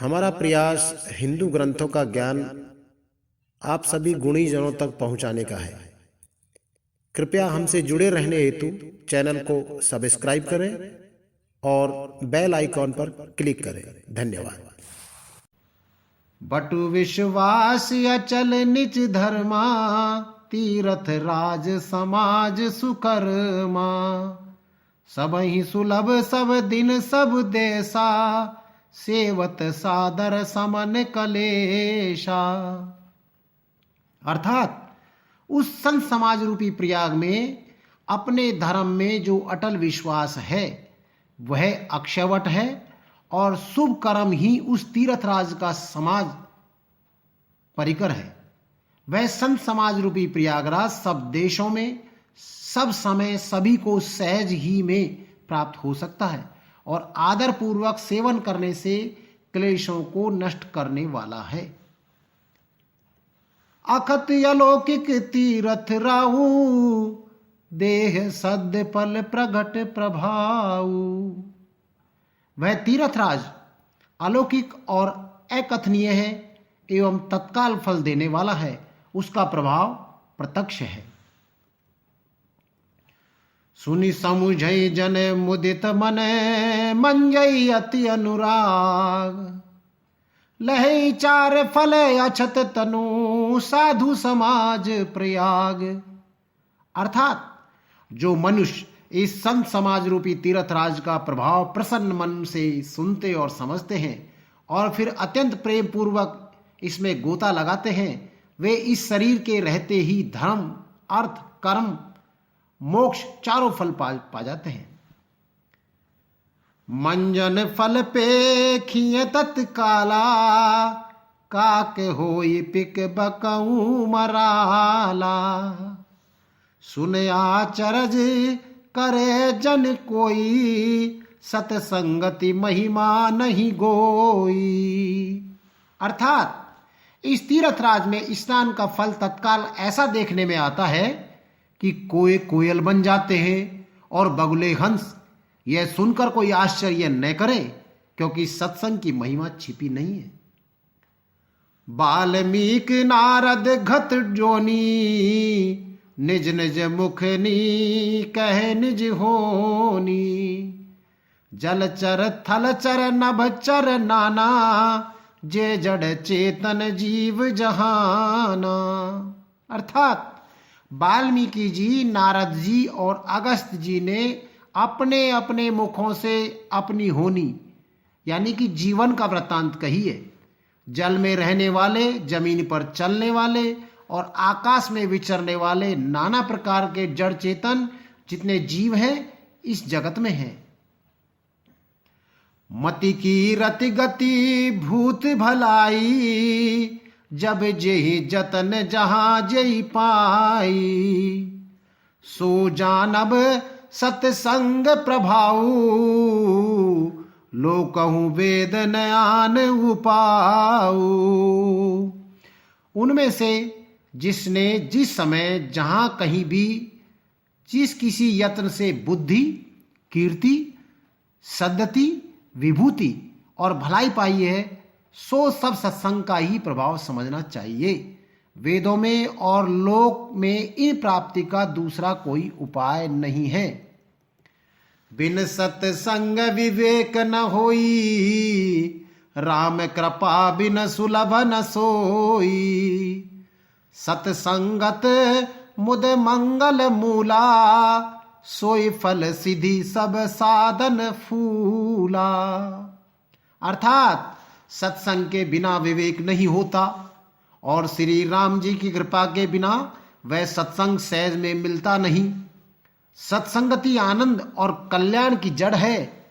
हमारा प्रयास हिंदू ग्रंथों का ज्ञान आप सभी गुणी जनों तक पहुंचाने का है। कृपया हमसे जुड़े रहने हेतु चैनल को सब्सक्राइब करें और बेल आइकॉन पर क्लिक करें। धन्यवाद। बटु विश्वास अचल निज धर्मा, तीरथ राज समाज सुकर्मा। सबहि सुलभ सब दिन सब देशा, सेवत सादर समन कलेशा। अर्थात उस संत समाज रूपी प्रयाग में अपने धर्म में जो अटल विश्वास है वह अक्षयवट है, और शुभ कर्म ही उस तीर्थराज का समाज परिकर है। वह संत समाज रूपी प्रयागराज सब देशों में सब समय सभी को सहज ही में प्राप्त हो सकता है, और आदर पूर्वक सेवन करने से क्लेशों को नष्ट करने वाला है। अखत अलौकिक तीरथ राहु, देह सद्य फल प्रगट प्रभाऊ। वह तीर्थराज अलौकिक और अकथनीय है एवं तत्काल फल देने वाला है, उसका प्रभाव प्रत्यक्ष है। सुनि समुझई जन मुदित मन, मंजई अति अनुराग। लहई चार फल अछत तनु, साधु समाज प्रयाग। अर्थात जो मनुष्य इस संत समाज रूपी तीर्थराज का प्रभाव प्रसन्न मन से सुनते और समझते हैं और फिर अत्यंत प्रेम पूर्वक इसमें गोता लगाते हैं, वे इस शरीर के रहते ही धर्म, अर्थ, कर्म, मोक्ष चारों फल पा जाते हैं। मंजन फल पे खिय तत्काला, काक होई पिक बकऊ मराला। सुन आचरज करे जन कोई, सतसंगति महिमा नहीं गोई। अर्थात इस तीर्थराज में स्नान का फल तत्काल ऐसा देखने में आता है कि कोई कोयल बन जाते हैं और बगुले हंस। यह सुनकर कोई आश्चर्य न करे, क्योंकि सत्संग की महिमा छिपी नहीं है। वाल्मीकि नारद घत जोनी, निज निज मुखनी कह निज होनी। जलचर थलचर नभचर नाना, जे जड़ चेतन जीव जहाना। अर्थात वाल्मीकि जी, नारद जी और अगस्त जी ने अपने अपने मुखों से अपनी होनी यानी कि जीवन का वृत्तांत कही है। जल में रहने वाले, जमीन पर चलने वाले और आकाश में विचरने वाले नाना प्रकार के जड़ चेतन जितने जीव हैं इस जगत में हैं। मति की रति गति भूत भलाई, जब जेहि जतन जहां जेहि पाई। सो जानब सत्संग प्रभाऊ, लोकहु वेद नयान उपाऊ। उनमें से जिसने जिस समय जहां कहीं भी जिस किसी यत्न से बुद्धि, कीर्ति, सद्गति, विभूति और भलाई पाई है, सो सब सत्संग का ही प्रभाव समझना चाहिए। वेदों में और लोक में इन प्राप्ति का दूसरा कोई उपाय नहीं है। बिन सत्संग विवेक न होई, राम कृपा बिन सुलभ न सोई। सत्संगत मुद मंगल मूला, सोई फल सिद्धि सब साधन फूला। अर्थात सत्संग के बिना विवेक नहीं होता, और श्री राम जी की कृपा के बिना वह सत्संग सहज में मिलता नहीं। सत्संगति आनंद और कल्याण की जड़ है।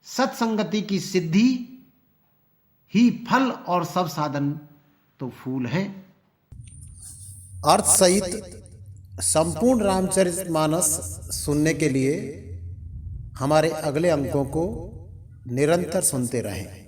सत्संगति की सिद्धि ही फल और सब साधन तो फूल हैं। अर्थ सहित संपूर्ण रामचरितमानस सुनने के लिए हमारे अगले अंकों को निरंतर सुनते रहें।